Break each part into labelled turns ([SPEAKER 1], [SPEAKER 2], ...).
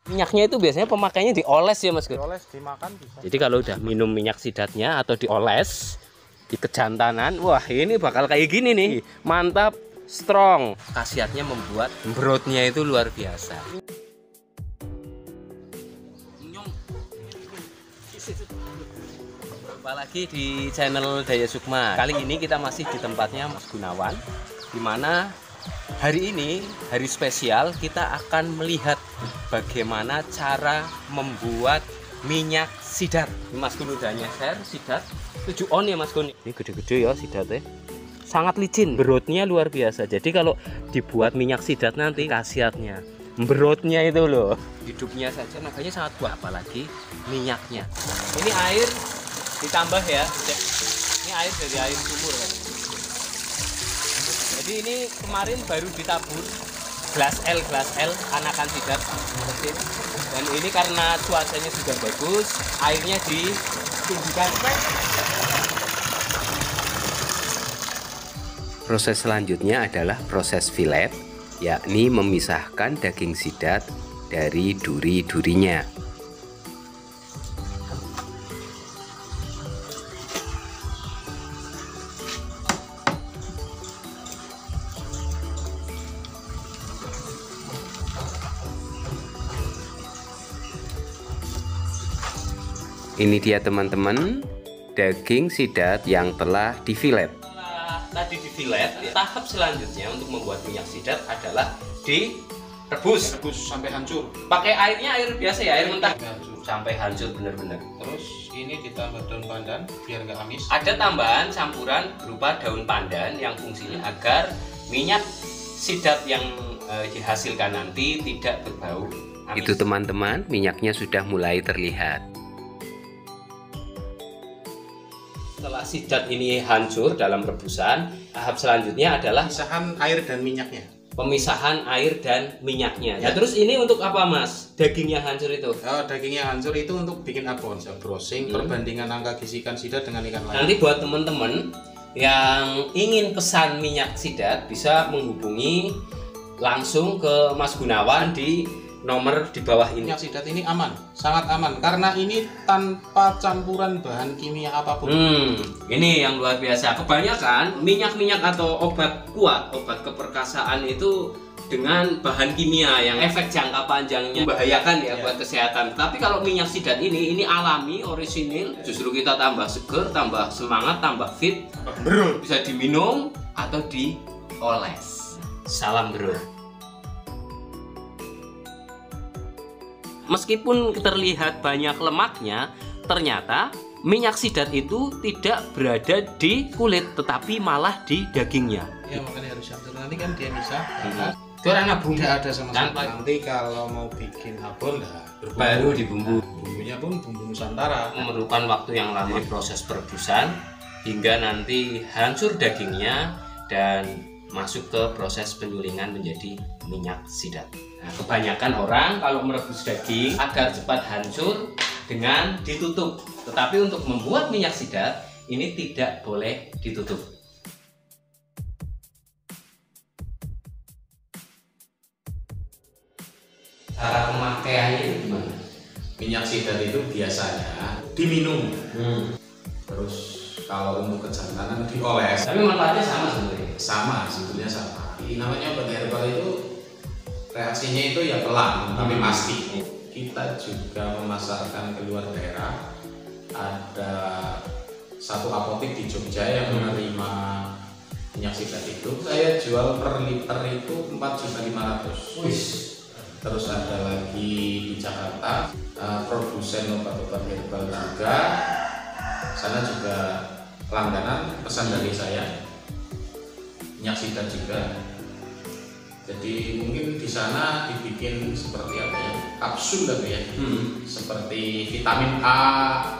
[SPEAKER 1] Minyaknya itu biasanya pemakaiannya dioles ya Mas Gun?
[SPEAKER 2] Dioles, dimakan bisa.
[SPEAKER 1] Jadi kalau udah minum minyak sidatnya atau dioles di kejantanan, wah ini bakal kayak gini nih. Mantap, strong. Khasiatnya membuat brothnya itu luar biasa. Jumpa lagi di channel Daya Sukma. Kali ini kita masih di tempatnya Mas Gunawan, dimana hari ini hari spesial. Kita akan melihat bagaimana cara membuat minyak sidat. Mas Gun udah nyeser sidat 7 on ya Mas Gun. Ini gede-gede ya sidatnya, sangat licin, berotnya luar biasa. Jadi kalau dibuat minyak sidat nanti khasiatnya berotnya itu loh, hidupnya saja makanya sangat kuat, apalagi minyaknya. Ini air ditambah ya, ini air dari air sumur kan. Jadi ini kemarin baru ditabur gelas L anakan sidat mesin. Dan ini karena cuacanya sudah bagus, airnya ditinggikan. Proses selanjutnya adalah proses filet, yakni memisahkan daging sidat dari duri-durinya. Ini dia teman-teman, daging sidat yang telah difilet. Setelah tadi difilet, tahap selanjutnya untuk membuat minyak sidat adalah direbus.
[SPEAKER 2] Rebus sampai hancur.
[SPEAKER 1] Pakai airnya air biasa ya, air mentah.
[SPEAKER 2] Sampai hancur.
[SPEAKER 1] Bener-bener.
[SPEAKER 2] Terus ini ditambah daun pandan biar nggak amis.
[SPEAKER 1] Ada tambahan campuran berupa daun pandan yang fungsinya agar minyak sidat yang dihasilkan nanti tidak berbau amis. Itu teman-teman, minyaknya sudah mulai terlihat. Setelah sidat ini hancur dalam rebusan, tahap selanjutnya adalah
[SPEAKER 2] Pemisahan air dan minyaknya.
[SPEAKER 1] pemisahan air dan minyaknya. Ya, terus ini untuk apa Mas? Daging yang hancur itu?
[SPEAKER 2] Oh, daging yang hancur itu untuk bikin abon, browsing perbandingan angka gizi ikan sidat dengan ikan lain.
[SPEAKER 1] Nanti buat teman-teman yang ingin pesan minyak sidat bisa menghubungi langsung ke Mas Gunawan di nomor di bawah ini.
[SPEAKER 2] Minyak sidat ini aman, sangat aman karena ini tanpa campuran bahan kimia apapun.
[SPEAKER 1] Ini yang luar biasa. Kebanyakan minyak-minyak atau obat kuat, obat keperkasaan itu dengan bahan kimia yang efek jangka panjangnya membahayakan ya buat kesehatan. Tapi kalau minyak sidat ini alami, orisinil, justru kita tambah seger, tambah semangat, tambah fit.
[SPEAKER 2] Bro,
[SPEAKER 1] Bisa diminum atau dioles. Salam bro. Meskipun terlihat banyak lemaknya, ternyata minyak sidat itu tidak berada di kulit, tetapi malah di dagingnya.
[SPEAKER 2] ya makanya harus campur. Nanti kan dia bisa.
[SPEAKER 1] Itu karena bumbu
[SPEAKER 2] Tidak ada sama sekali.
[SPEAKER 1] Tanpa-
[SPEAKER 2] Nanti kalau mau bikin abon lah
[SPEAKER 1] baru dibumbu.
[SPEAKER 2] bumbunya pun bumbu Nusantara.
[SPEAKER 1] Memerlukan waktu yang lama proses perebusan hingga nanti hancur dagingnya dan masuk ke proses penyulingan menjadi minyak sidat. Nah, kebanyakan orang kalau merebus daging agar cepat hancur dengan ditutup. Tetapi untuk membuat minyak sidat ini tidak boleh ditutup. Cara pemakaiannya itu gimana?
[SPEAKER 2] Minyak sidat itu biasanya diminum. Terus kalau untuk kejantanan dioles.
[SPEAKER 1] Tapi manfaatnya sama sebenarnya.
[SPEAKER 2] Sama, sebetulnya sama. Ini namanya obat herbal itu reaksinya itu ya pelan tapi pasti. Kita juga memasarkan ke luar daerah. Ada satu apotek di Jogja yang menerima minyak sidat itu. Saya jual per liter itu 4.500.000. Terus ada lagi di Jakarta produsen obat-obat herbal juga. Sana juga langganan pesan dari saya. Minyak sidat juga. Jadi mungkin di sana dibikin seperti apa ya, kapsul gitu ya, seperti vitamin A,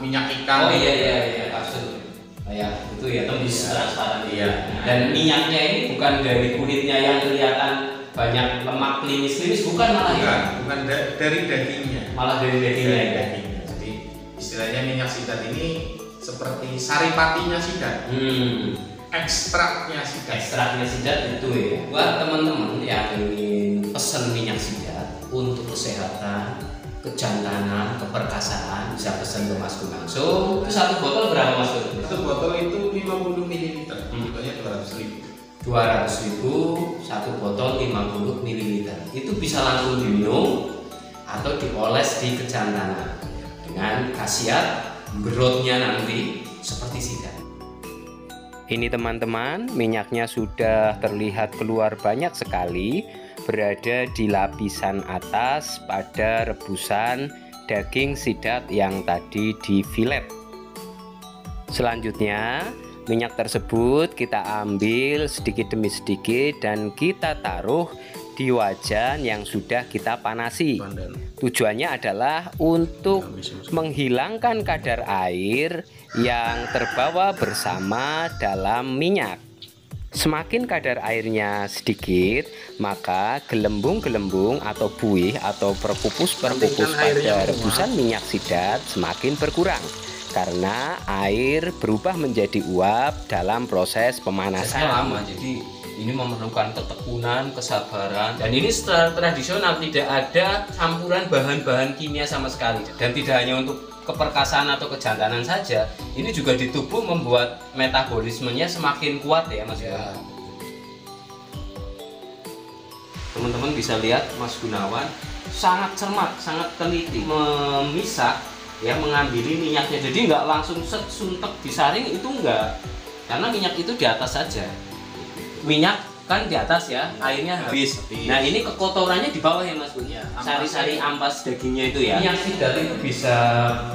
[SPEAKER 2] minyak ikan.
[SPEAKER 1] Oh iya kapsul. Kayak itu ya, tembus transparan.
[SPEAKER 2] Iya.
[SPEAKER 1] Dan minyaknya ini bukan dari kulitnya yang kelihatan banyak lemak klinis, bukan malah ya.
[SPEAKER 2] Bukan dari dagingnya.
[SPEAKER 1] Malah dari dagingnya
[SPEAKER 2] Dari
[SPEAKER 1] ya.
[SPEAKER 2] dagingnya. Jadi istilahnya minyak sidat ini seperti saripatinya sidat. Ekstraknya sidat.
[SPEAKER 1] Ekstraknya sidat itu ya. Buat teman-teman yang ingin pesen minyak sidat untuk kesehatan, kejantanan, keperkasaan, bisa pesan ke Mas Gun langsung. Itu satu botol berapa Mas Gun?
[SPEAKER 2] Satu botol itu 50 ml, harganya 200.000.
[SPEAKER 1] 200.000 satu botol 50 ml. Itu bisa langsung diminum atau dioles di kejantanan dengan khasiat growth-nya nanti seperti sidat. Ini teman-teman, minyaknya sudah terlihat keluar banyak sekali, berada di lapisan atas pada rebusan daging sidat yang tadi di filet. Selanjutnya, minyak tersebut kita ambil sedikit demi sedikit dan kita taruh di wajan yang sudah kita panasi. Tujuannya adalah untuk menghilangkan kadar air yang terbawa bersama dalam minyak. Semakin kadar airnya sedikit, maka gelembung-gelembung atau buih atau perpupus-perpupus pada rebusan minyak sidat semakin berkurang karena air berubah menjadi uap dalam proses pemanasan. Lama, jadi ini memerlukan ketekunan, kesabaran, dan ini secara tradisional tidak ada campuran bahan-bahan kimia sama sekali. Dan tidak hanya untuk keperkasaan atau kejantanan saja, ini juga di tubuh membuat metabolismenya semakin kuat ya Mas. Ya. Teman-teman bisa lihat Mas Gunawan sangat cermat, sangat teliti memisah ya, mengambil minyaknya. Jadi nggak langsung suntek disaring, itu enggak, karena minyak itu di atas saja. Minyak kan di atas ya, airnya habis. Nah ini kekotorannya di bawah ya Mas Gun. Ya, sari-sari ampas dagingnya itu ya. Minyak sidat itu bisa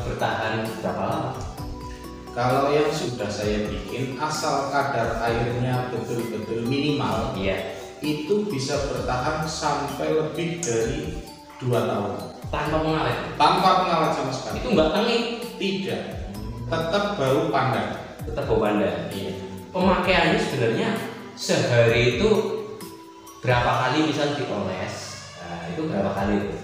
[SPEAKER 1] bertahan berapa lama?
[SPEAKER 2] Kalau yang sudah saya bikin, asal kadar airnya betul-betul minimal,
[SPEAKER 1] iya,
[SPEAKER 2] itu bisa bertahan sampai lebih dari 2 tahun.
[SPEAKER 1] Tanpa pengawet?
[SPEAKER 2] Tanpa pengawet sama sekali.
[SPEAKER 1] Itu nggak tengik?
[SPEAKER 2] Tidak. Tetap bau pandan.
[SPEAKER 1] Tetap bau pandan.
[SPEAKER 2] Iya.
[SPEAKER 1] Pemakaiannya sebenarnya sehari itu berapa kali misal dioles? Nah, itu berapa kali itu?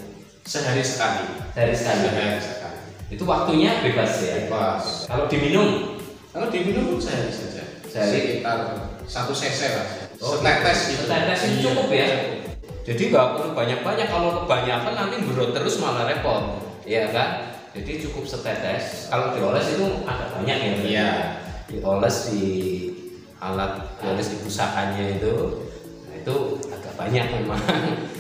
[SPEAKER 2] Sehari sekali.
[SPEAKER 1] Sehari sekali.
[SPEAKER 2] Sehari sekali.
[SPEAKER 1] Itu waktunya bebas ya?
[SPEAKER 2] Bebas.
[SPEAKER 1] Kalau diminum?
[SPEAKER 2] Kalau diminum sehari saja.
[SPEAKER 1] Sehari?
[SPEAKER 2] Sekitar 1 cc lah.
[SPEAKER 1] Oh,
[SPEAKER 2] setetes gitu.
[SPEAKER 1] Setetes itu cukup ya? Jadi nggak perlu banyak-banyak. Kalau kebanyakan nanti berot terus malah repot, ya kan? Jadi cukup setetes. Kalau dioles itu agak banyak ya?
[SPEAKER 2] Iya.
[SPEAKER 1] Dioles di alat, dioles di pusakannya itu, nah itu agak banyak memang.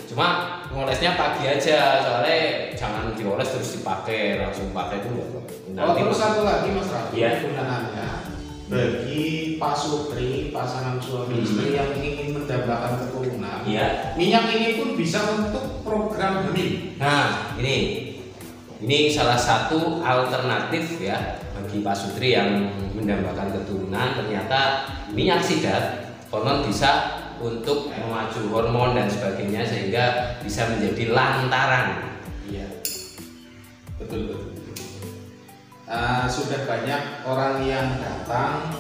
[SPEAKER 1] Cuma ngolesnya pagi aja, soalnya jangan dioles terus dipakai, langsung pakai itu.
[SPEAKER 2] Oh, terus satu lagi Mas Raffi,
[SPEAKER 1] ya,
[SPEAKER 2] gunaannya bagi pasutri, pasangan suami istri yang ingin mendapatkan keturunan,
[SPEAKER 1] ya,
[SPEAKER 2] minyak ini pun bisa untuk program hamil.
[SPEAKER 1] Nah, ini salah satu alternatif ya bagi pasutri yang mendapatkan keturunan. Ternyata minyak sidat konon bisa untuk memacu hormon dan sebagainya sehingga bisa menjadi lantaran.
[SPEAKER 2] Iya, betul. Sudah banyak orang yang datang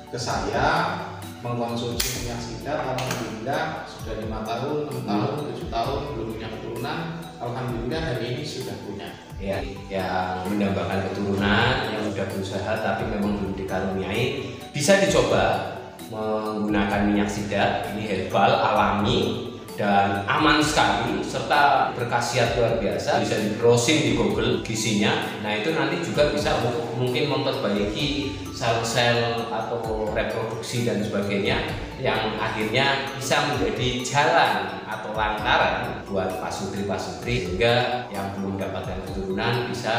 [SPEAKER 2] ke saya mengkonsumsi minyak sidat. Alhamdulillah sudah 5 tahun, 6 tahun, 7 tahun belum punya keturunan. Alhamdulillah hari ini sudah punya.
[SPEAKER 1] Ya, yang mendapatkan keturunan, yang sudah berusaha tapi memang belum dikaruniai, bisa dicoba menggunakan minyak sidat. Ini herbal, alami, dan aman sekali serta berkhasiat luar biasa. Bisa di browsing di Google gizinya. Nah itu nanti juga bisa mungkin memperbaiki sel-sel atau reproduksi dan sebagainya, yang akhirnya bisa menjadi jalan atau lantaran buat pasutri-pasutri sehingga yang belum mendapatkan keturunan bisa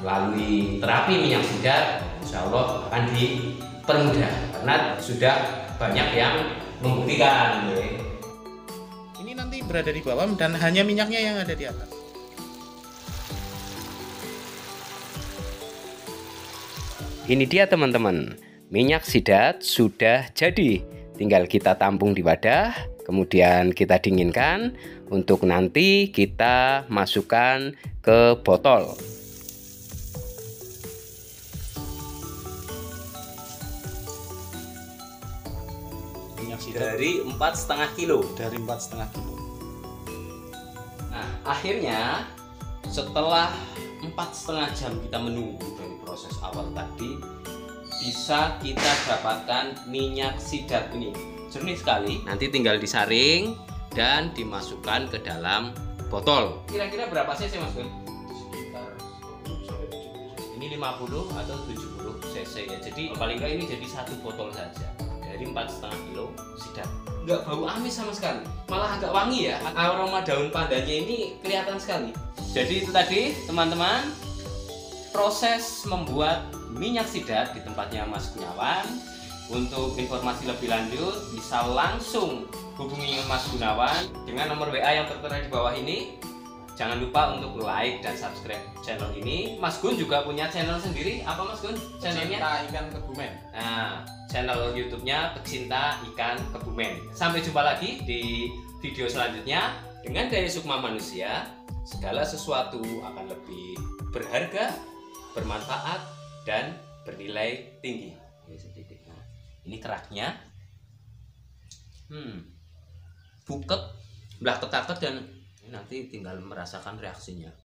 [SPEAKER 1] melalui terapi minyak sidat, insya Allah akan dipermudah karena sudah banyak yang membuktikan.
[SPEAKER 2] Ini nanti berada di bawah dan hanya minyaknya yang ada di atas.
[SPEAKER 1] Ini dia teman-teman, minyak sidat sudah jadi. Tinggal kita tampung di wadah, kemudian kita dinginkan untuk nanti kita masukkan ke botol.
[SPEAKER 2] Minyak sidat
[SPEAKER 1] Dari 4,5 kilo.
[SPEAKER 2] Dari 4,5 kilo.
[SPEAKER 1] Nah, akhirnya setelah 4,5 jam kita menunggu dari proses awal tadi, bisa kita dapatkan minyak sidat ini. Jernih sekali. Nanti tinggal disaring dan dimasukkan ke dalam botol. Kira-kira berapa cc Mas Gun? Ini 50 atau 70 cc ya. Jadi paling nggak ini jadi satu botol saja dari 4,5 kilo sidat. Nggak bau amis sama sekali, malah agak wangi ya. Aroma daun pandannya ini kelihatan sekali. Jadi itu tadi teman-teman, proses membuat minyak sidat di tempatnya Mas Gunawan. Untuk informasi lebih lanjut bisa langsung hubungi Mas Gunawan dengan nomor WA yang tertera di bawah ini. Jangan lupa untuk like dan subscribe channel ini. Mas Gun juga punya channel sendiri. Apa Mas Gun? Channelnya?
[SPEAKER 2] Pecinta Ikan Kebumen.
[SPEAKER 1] Nah, channel YouTube-nya Pecinta Ikan Kebumen. Sampai jumpa lagi di video selanjutnya. Dengan daya sukma manusia, segala sesuatu akan lebih berharga, bermanfaat, dan bernilai tinggi. Nah, ini keraknya. Buket, belah ketat dan nanti tinggal merasakan reaksinya.